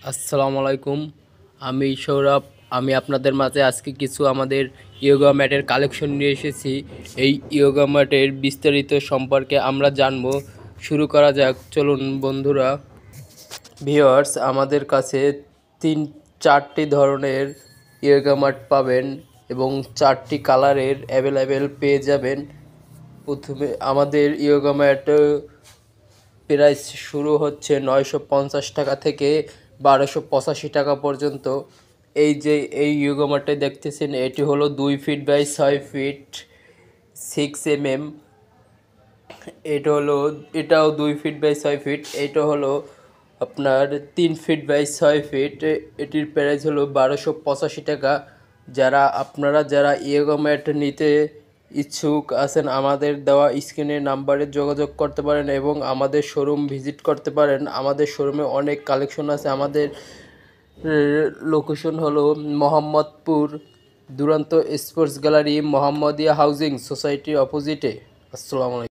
আসসালামু আলাইকুম। আমি সৌরভ। আমি আপনাদের মাঝে আজকে কিছু আমাদের ইয়োগা ম্যাটের কালেকশন নিয়ে এসেছি। এই ইয়োগা ম্যাটের বিস্তারিত সম্পর্কে আমরা জানবো। শুরু করা যাক, চলুন বন্ধুরা। ভিউয়ার্স, আমাদের কাছে 4টি ধরনের ইয়োগা ম্যাট পাবেন এবং 4টি কালারের অ্যাভেলেবেল পেয়ে যাবেন। প্রথমে আমাদের ইয়োগা ম্যাট প্রাইস শুরু হচ্ছে 950 টাকা থেকে 1285 টাকা পর্যন্ত। এই ইয়োগা ম্যাটটা দেখতেছেন, এটি হলো 2 ফিট বাই 6 ফিট 6 mm। এটাও 2 ফিট বাই 6 ফিট। এটা হলো আপনার 3 ফিট বাই 6 ফিট। এটির প্রাইস হলো 1285 টাকা। যারা ইয়োগা ম্যাট নিতে ইচ্ছুক আছেন, আমাদের দেওয়া স্ক্রিনের নাম্বারে যোগাযোগ করতে পারেন এবং আমাদের শোরুম ভিজিট করতে পারেন। আমাদের শোরুমে অনেক কালেকশন আছে। আমাদের লোকেশন হলো Mohammadpur, Duranta sports gallery, Mohammadia housing সোসাইটির অপোজিটে। আসসালামু আলাইকুম।